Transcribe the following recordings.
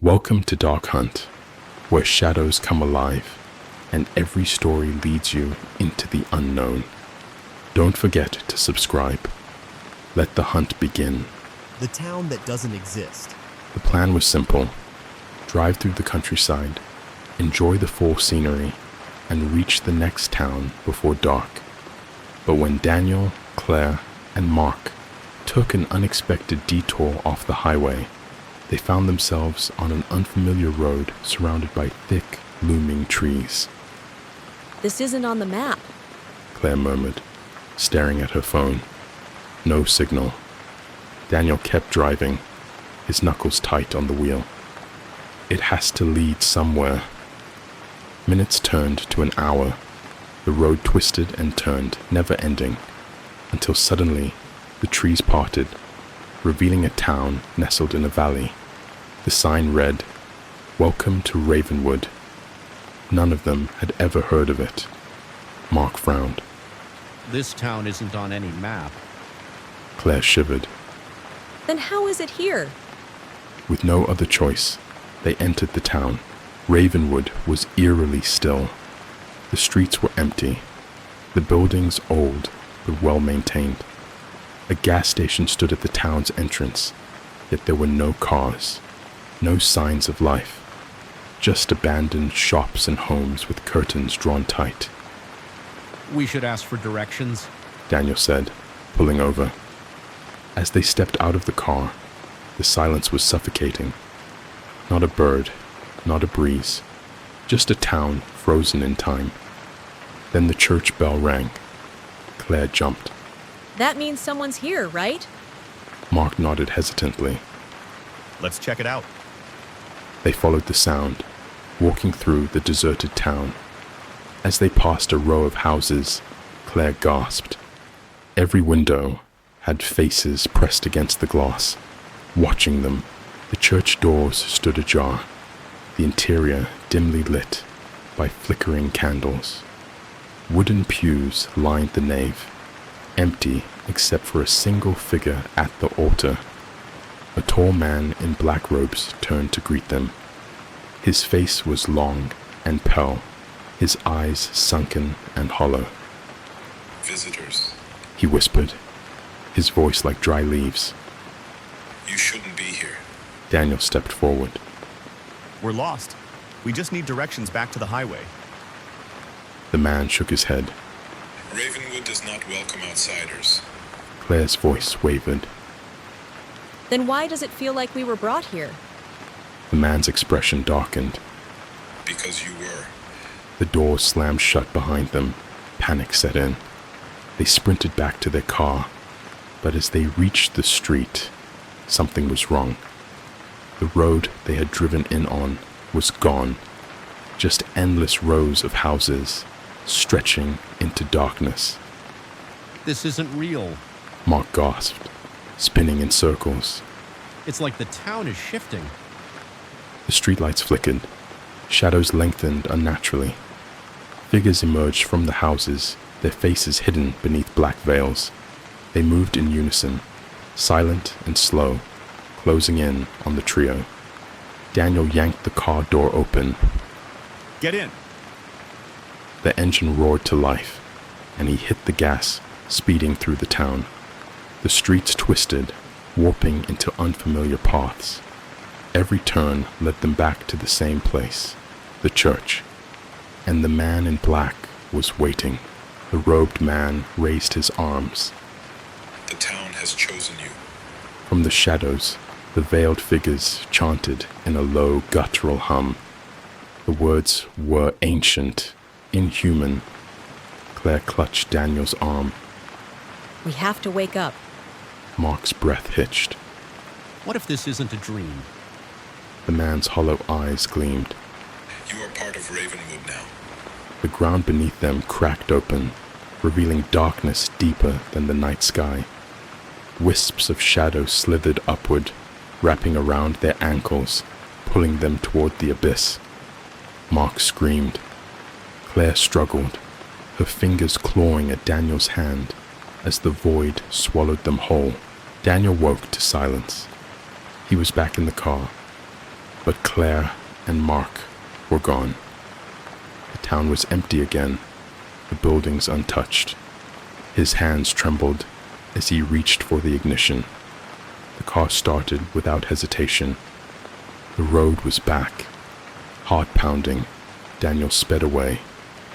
Welcome to Dark Hunt, where shadows come alive and every story leads you into the unknown. Don't forget to subscribe. Let the hunt begin. The town that doesn't exist. The plan was simple. Drive through the countryside, enjoy the fall scenery, and reach the next town before dark. But when Daniel, Claire, and Mark took an unexpected detour off the highway, they found themselves on an unfamiliar road surrounded by thick, looming trees. This isn't on the map, Claire murmured, staring at her phone. No signal. Daniel kept driving, his knuckles tight on the wheel. It has to lead somewhere. Minutes turned to an hour. The road twisted and turned, never ending, until suddenly the trees parted, revealing a town nestled in a valley. The sign read, "Welcome to Ravenwood." None of them had ever heard of it. Mark frowned. This town isn't on any map. Claire shivered. Then how is it here? With no other choice, they entered the town. Ravenwood was eerily still. The streets were empty, the buildings old but well-maintained. A gas station stood at the town's entrance, yet there were no cars, no signs of life, just abandoned shops and homes with curtains drawn tight. We should ask for directions. Daniel said, pulling over. As they stepped out of the car, the silence was suffocating. Not a bird, not a breeze, just a town frozen in time. Then the church bell rang. Claire jumped. That means someone's here, right? Mark nodded hesitantly. Let's check it out. They followed the sound, walking through the deserted town. As they passed a row of houses, Claire gasped. Every window had faces pressed against the glass, watching them. The church doors stood ajar, the interior dimly lit by flickering candles. Wooden pews lined the nave, empty except for a single figure at the altar. A tall man in black robes turned to greet them. His face was long and pale, his eyes sunken and hollow. "Visitors. He whispered, his voice like dry leaves. You shouldn't be here." Daniel stepped forward. We're lost. We just need directions back to the highway. The man shook his head. Ravenwood does not welcome outsiders. Claire's voice wavered. Then why does it feel like we were brought here? The man's expression darkened. Because you were. The doors slammed shut behind them. Panic set in. They sprinted back to their car, but as they reached the street, something was wrong. The road they had driven in on was gone. Just endless rows of houses, stretching into darkness. This isn't real. Mark gasped, spinning in circles. It's like the town is shifting. The streetlights flickered. Shadows lengthened unnaturally. Figures emerged from the houses, their faces hidden beneath black veils. They moved in unison, silent and slow, closing in on the trio. Daniel yanked the car door open. Get in. The engine roared to life, and he hit the gas, speeding through the town. The streets twisted, warping into unfamiliar paths. Every turn led them back to the same place, the church. And the man in black was waiting. The robed man raised his arms. The town has chosen you. From the shadows, the veiled figures chanted in a low, guttural hum. The words were ancient, inhuman. Claire clutched Daniel's arm. We have to wake up. Mark's breath hitched. What if this isn't a dream? The man's hollow eyes gleamed. You are part of Ravenwood now. The ground beneath them cracked open, revealing darkness deeper than the night sky. Wisps of shadow slithered upward, wrapping around their ankles, pulling them toward the abyss. Mark screamed. Claire struggled, her fingers clawing at Daniel's hand as the void swallowed them whole. Daniel woke to silence. He was back in the car. But Claire and Mark were gone. The town was empty again, the buildings untouched. His hands trembled as he reached for the ignition. The car started without hesitation. The road was back. Heart pounding, Daniel sped away,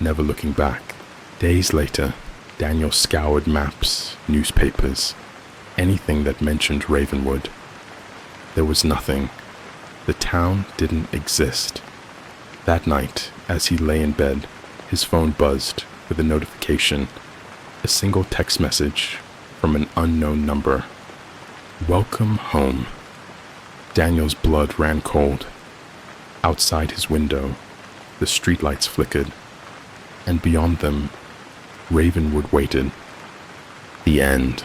never looking back. Days later, Daniel scoured maps, newspapers, anything that mentioned Ravenwood. There was nothing. The town didn't exist. That night, as he lay in bed, his phone buzzed with a notification, a single text message from an unknown number. Welcome home. Daniel's blood ran cold. Outside his window, the streetlights flickered, and beyond them, Ravenwood waited. The end.